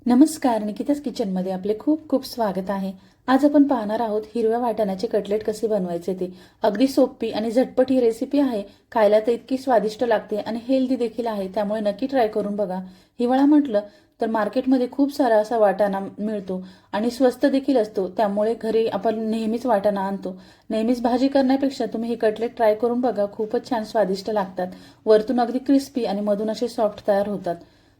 नमस्कार, निकिताच किचनमध्ये आपले खूप खूप स्वागत आहे। आज आपण पाहणार आहोत हिरव्या वाटाण्याचे कटलेट कसे बनवायचे ते। अगदी सोपी आणि झटपट ही रेसिपी आहे। खायला तर इतकी स्वादिष्ट लागते आणि हेल्दी देखील आहे, त्यामुळे नक्की ट्राय करून बघा। हिवाळा म्हटलं तर मार्केटमध्ये खूप सारा असा वाटाणा मिळतो आणि स्वस्त देखील असतो, त्यामुळे घरी आपण नेहमीच वाटाणा आणतो। नेहमीच भाजी करण्यापेक्षा तुम्ही हे कटलेट ट्राय करून बघा, खूपच छान स्वादिष्ट लागतात। वरतून अगदी क्रिस्पी आणि मधून असे सॉफ्ट तयार होतात।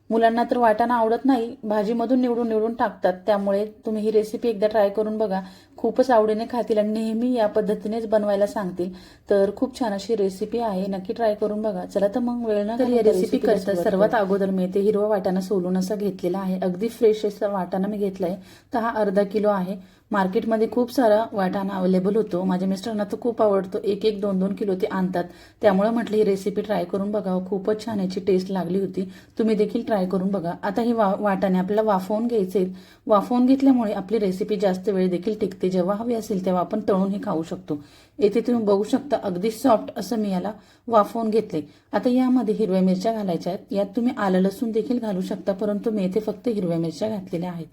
मुलांना तर वाटाणा आवडत नाही, भाजीमधून निवडून निवडून टाकतात, त्यामुळे तुम्ही ही रेसिपी एकदा ट्राय करून बघा, खूपच आवडीने खातील आणि नेहमी या पद्धतीनेच बनवायला सांगतील। तर खूप छान अशी रेसिपी आहे, नक्की ट्राय करून बघा। चला तर मग वेळ न घालवता रेसिपी करता सर्वात अगोदर मी ते हिरवा वाटाणा सोलून असा घेतलेला आहे। अगदी फ्रेश असा वाटाणा मी घेतलाय, तर हा अर्धा किलो आहे। मार्केटमध्ये खूप सारा वाटाणा अवेलेबल होतो, माझ्या मिस्टरांना तर खूप आवडतो, एक एक दोन दोन किलो ते आणतात, त्यामुळे म्हटलं ही रेसिपी ट्राय करून बघावं, खूपच छान याची टेस्ट लागली होती। तुम्ही देखील ट्राय करून बघा। आता हे वाटाणे आपल्याला वाफवून घ्यायचे। वाफवून घेतल्यामुळे आपली रेसिपी जास्त वेळ देखील टिकते, जेव्हा हवी असेल तेव्हा आपण तळून हे खाऊ शकतो। येथे तुम्ही बघू शकता अगदी सॉफ्ट असं मी याला वाफवून घेतले। आता यामध्ये हिरव्या मिरच्या घालायच्या आहेत, यात तुम्ही आलं लसूण देखील घालू शकता, परंतु मी येथे फक्त हिरव्या मिरच्या घातलेल्या आहेत।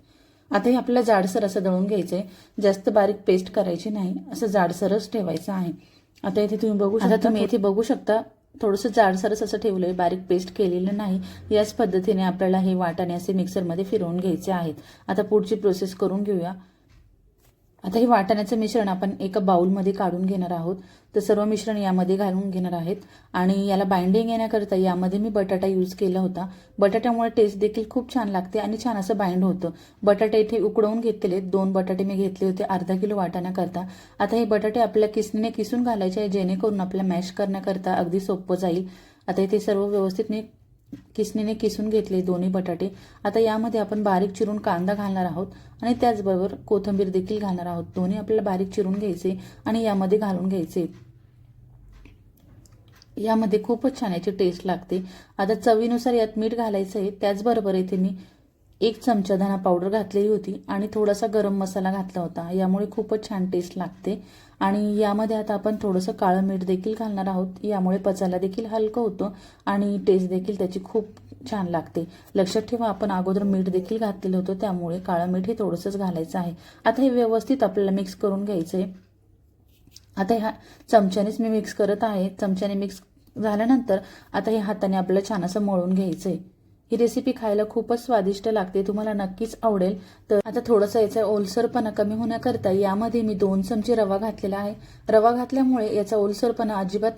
आता हे आपल्याला जाडसर असं दळून घ्यायचंय, जास्त बारीक पेस्ट करायची नाही, असं जाडसरच ठेवायचं आहे। आता इथे तुम्ही बघू शकता थोडंसं जाडसरच असं ठेवलंय, बारीक पेस्ट केलेलं नाही। याच पद्धतीने आपल्याला हे वाटाणे असे मिक्सरमध्ये फिरवून घ्यायचे आहेत। आता पुढची प्रोसेस करून घेऊया। आता हे वाटाण्याचं मिश्रण आपण एका बाउलमध्ये काढून घेणार आहोत। तर सर्व मिश्रण यामध्ये घालून घेणार आहेत आणि याला बाइंडिंग येण्याकरता यामध्ये मी बटाटा यूज केला होता। बटाट्यामुळे टेस्ट देखील खूप छान लागते आणि छान असं बाइंड होतं। बटाटे इथे उकडवून घेतलेले 2 बटाटे मी घेतले होते अर्धा किलो वाटाण्याकरता। आता हे बटाटे आपल्याला किसणीने किसून घालायचे आहे, जेणेकरून आपल्याला मॅश करण्याकरता अगदी सोपं जाईल। आता इथे सर्व व्यवस्थित मी किसणीने किसून घेतले दोन्ही बटाटे। आता यामध्ये आपण बारीक चिरून कांदा घालणार आहोत आणि त्याचबरोबर कोथिंबीर देखील घालणार आहोत। दोन्ही आपल्याला बारीक चिरून घ्यायचे आणि यामध्ये घालून घ्यायचे। यामध्ये खूपच छान याची टेस्ट लागते। आता चवीनुसार यात मीठ घालायचं आहे, त्याचबरोबर इथे मी 1 चमचा धना पावडर घातलेली होती आणि थोडासा गरम मसाला घातला होता, यामुळे खूपच छान टेस्ट लागते। आणि यामध्ये आता आपण थोडंसं काळं मीठ देखील घालणार आहोत, यामुळे पचायला देखील हलकं होतं आणि टेस्ट देखील त्याची खूप छान लागते। लक्षात ठेवा आपण अगोदर मीठ देखील घातलेलं होतं, त्यामुळे काळं मीठ हे थोडंसंच घालायचं आहे। आता हे व्यवस्थित आपल्याला मिक्स करून घ्यायचं आहे। आता ह्या चमच्यानेच मी मिक्स करत आहे। चमच्याने मिक्स झाल्यानंतर आता हे हाताने आपल्याला छान असं मळून घ्यायचं आहे। ही रेसिपी खायला खूपच स्वादिष्ट लागते, तुम्हाला नक्कीच आवडेल। तर आता थोडासा याचा ओलसरपणा कमी होण्याकरता यामध्ये मी 2 चमचे रवा घातलेला आहे। रवा घातल्यामुळे याचा ओलसरपणा अजिबात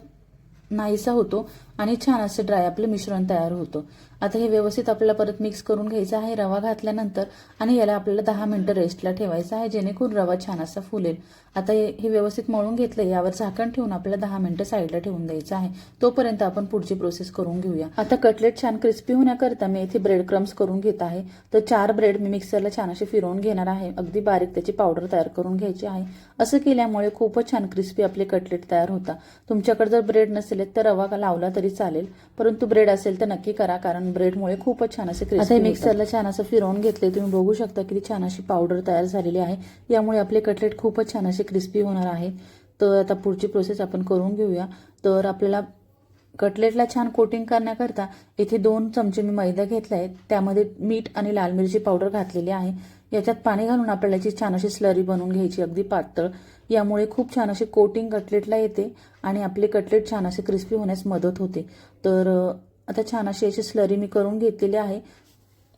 नाहीसा होतो आणि छान असे ड्राय आपलं मिश्रण तयार होतं। आता हे व्यवस्थित आपल्याला परत मिक्स करून घ्यायचं आहे रवा घातल्यानंतर आणि याला आपल्याला 10 मिनिटं रेस्टला ठेवायचं आहे, जेणेकरून रवा छान असा फुलेल। आता हे व्यवस्थित मळून घेतलं, यावर झाकण ठेवून आपल्याला 10 मिनिटं साईडला ठेवून द्यायचं आहे। तोपर्यंत आपण पुढची प्रोसेस करून घेऊया। आता कटलेट छान क्रिस्पी होण्याकरता मी इथे ब्रेड क्रम्स करून घेत आहे। तर 4 ब्रेड मी मिक्सरला छान असे फिरवून घेणार आहे, अगदी बारीक त्याची पावडर तयार करून घ्यायची आहे। असं केल्यामुळे खूपच छान क्रिस्पी आपले कटलेट तयार होतात। तुमच्याकडे जर ब्रेड नसेल तर रवा लावला तरी चालेल, परंतु ब्रेड असेल तर नक्की करा, कारण ब्रेडमुळे खूपच छान असे क्रिस्पी होतात। मिक्सरला छान असं फिरवून घेतले, तुम्ही बघू शकता किती छान अशी पावडर तयार झालेली आहे, यामुळे आपले कटलेट खूपच छान असे क्रिस्पी होणार आहेत। तर आता पुढची प्रोसेस आपण करून घेऊया। तर आपल्याला कटलेटला छान कोटिंग करण्याकरता इथे 2 चमचे मी मैदा घेतलाय, त्यामध्ये मीठ आणि लाल मिरची पावडर घातलेली आहे। याच्यात पाणी घालून आपल्याला याची छान अशी स्लरी बनवून घ्यायची, अगदी पातळ। यामुळे खूप छान अशी कोटिंग कटलेटला येते आणि आपले कटलेट छान असे क्रिस्पी होण्यास मदत होते। तर आता छान अशी याची स्लरी मी करून घेतलेली आहे।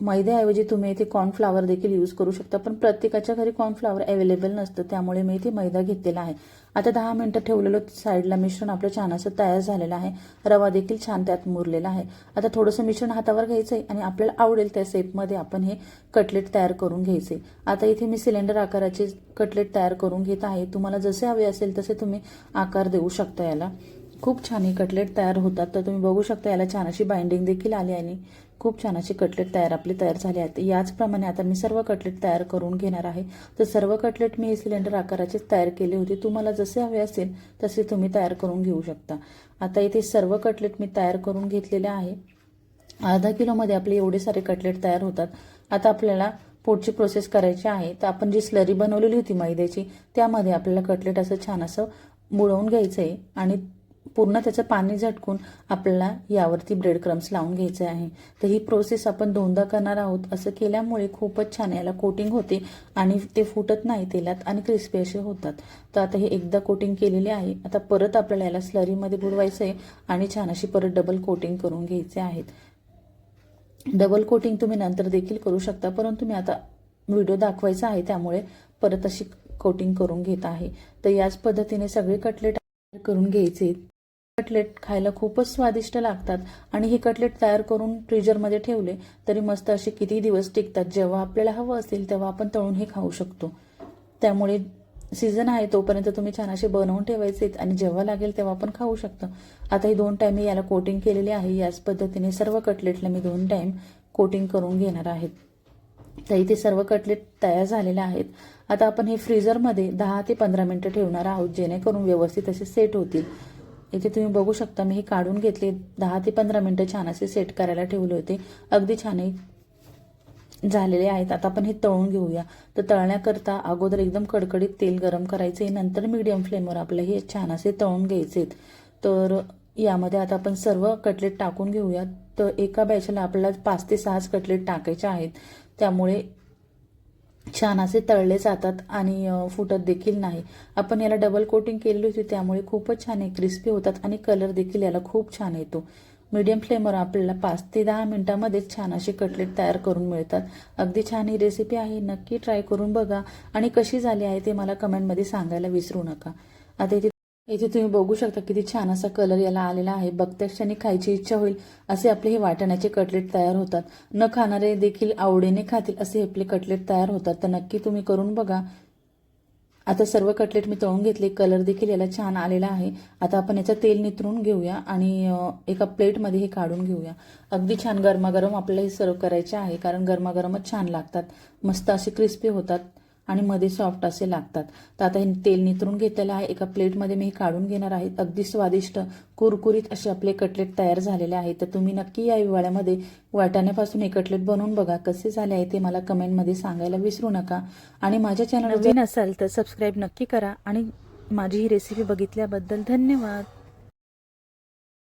मैद्याऐवजी तुम्ही इथे कॉर्नफ्लॉवर देखील यूज करू शकता, पण प्रत्येकाच्या घरी कॉर्नफ्लॉवर अवेलेबल नसतं, त्यामुळे मी इथे मैदा घेतलेला आहे। आता 10 मिनिटं ठेवलेलं साईडला मिश्रण आपलं छान असं तयार झालेलं आहे। रवा देखील छान त्यात मुरलेला आहे। आता थोडंसं मिश्रण हातावर घ्यायचं आहे आणि आपल्याला आवडेल त्या शेपमध्ये आपण हे कटलेट तयार करून घ्यायचे। आता इथे मी सिलेंडर आकाराचे कटलेट तयार करून घेत आहे, तुम्हाला जसे हवे असेल तसे तुम्ही आकार देऊ शकता याला। खूप छान हे कटलेट तयार होतात, तर तुम्ही बघू शकता याला छान अशी बाइंडिंग देखील आली आणि खूप छान असे कटलेट तयार झाले आहेत। याचप्रमाणे आता मी सर्व कटलेट तयार करून घेणार आहे। तर सर्व कटलेट मी सिलेंडर आकाराचेच तयार केले होते, तुम्हाला जसे हवे असेल तसे तुम्ही तयार करून घेऊ शकता। आता इथे सर्व कटलेट मी तयार करून घेतलेले आहे। अर्धा किलोमध्ये आपले एवढे सारे कटलेट तयार होतात। आता आपल्याला पुढची प्रोसेस करायची आहे। तर आपण जी स्लरी बनवलेली होती मैद्याची, त्यामध्ये आपल्याला कटलेट असं छान असं बुडवून घ्यायचं आहे आणि पूर्ण त्याचं पाणी झटकून आपल्याला यावरती ब्रेड क्रम्स लावून घ्यायचे आहे. तर ही प्रोसेस आपण 2दा करणार आहोत. असं केल्यामुळे खूपच छान याला कोटिंग होते आणि ते फुटत नाही तेलात आणि क्रिस्पी असे होतात. तर आता हे एकदा कोटिंग केलेले आहे. आता परत आपल्याला याला स्लरीमध्ये बुडवायचं आहे आणि छान अशी परत डबल कोटिंग करून घ्यायचे आहेत. डबल कोटिंग तुम्ही नंतर देखील करू शकता, परंतु मी आता व्हिडिओ दाखवायचा आहे त्यामुळे परत अशी कोटिंग करून घेत आहे. तर याच पद्धतीने सगळे कटलेट करून घ्यायचे. कटलेट खायला खूपच स्वादिष्ट लागतात आणि हे कटलेट तयार करून फ्रीजरमध्ये ठेवले तरी मस्त असे किती दिवस टिकतात. जेव्हा आपल्याला हवं असेल तेव्हा आपण तळून हे खाऊ शकतो. त्यामुळे सीझन आहे तोपर्यंत तुम्ही छान असे बनवून ठेवायचे आणि जेव्हा लागेल तेव्हा आपण खाऊ शकतो. आता ही 2 टाइम याला कोटिंग केलेली आहे. याच पद्धतीने सर्व कटलेटला मी 2 टाइम कोटिंग करून घेणार आहेत. तर इथे सर्व कटलेट तयार झालेले आहेत. आता आपण हे फ्रीजरमध्ये 10 ते 15 मिनिटं ठेवणार आहोत जेणेकरून व्यवस्थित असे सेट होतील. इथे तुम्ही बघू शकता मी हे काढून घेतले. 10 ते 15 मिनिटं छान असे सेट करायला ठेवले होते. अगदी छान झालेले आहेत. आता आपण हे तळून घेऊया. तर तळण्याकरता अगोदर एकदम कडकडीत तेल गरम करायचे, नंतर मीडियम फ्लेमवर आपलं हे छान असे तळून घ्यायचे. तर यामध्ये आता आपण सर्व कटलेट टाकून घेऊया. तर एका बॅचला आपल्याला 5 ते 6 कटलेट टाकायचे आहेत. त्यामुळे छान असे तळले जातात आणि फुटत देखील नाही. आपण याला डबल कोटिंग केलेली होती त्यामुळे खूपच छान क्रिस्पी होतात आणि कलर देखील याला खूप छान येतो. मीडियम फ्लेमवर आपल्याला 5 ते 10 मिनिटांमध्ये छान असे कटलेट तयार करून मिळतात. अगदी छान ही रेसिपी आहे. नक्की ट्राय करून बघा आणि कशी झाली आहे ते मला कमेंटमध्ये सांगायला विसरू नका. आता इथे तुम्ही बघू शकता किती छान असा कलर याला आलेला आहे. बघताच क्षणी खायची इच्छा होईल असे आपले हे वाटाण्याचे कटलेट तयार होतात. न खाणारे देखील आवडीने खातील असे आपले कटलेट तयार होतात. तर नक्की तुम्ही करून बघा. आता सर्व कटलेट मी तळून घेतले. कलर देखील याला छान आलेला आहे. आता आपण याचं तेल नितरून घेऊया आणि एका प्लेटमध्ये हे काढून घेऊया. अगदी छान गरमागरम आपल्याला हे सर्व करायचे आहे कारण गरमागरमच छान लागतात. मस्त असे क्रिस्पी होतात आणि मध्ये सॉफ्ट असे लागतात. तर आता हे तेल नितरून घेतलेलं आहे. एका प्लेटमध्ये मी हे काढून घेणार आहे. अगदी स्वादिष्ट कुरकुरीत असे आपले कटलेट तयार झालेले आहेत. तर तुम्ही नक्की या हिवाळ्यामध्ये वाटाण्यापासून हे कटलेट बनवून बघा. कसे झाले आहे ते मला कमेंटमध्ये सांगायला विसरू नका. आणि माझ्या चॅनलवर नवीन असाल तर सबस्क्राईब नक्की करा आणि माझी ही रेसिपी बघितल्याबद्दल धन्यवाद.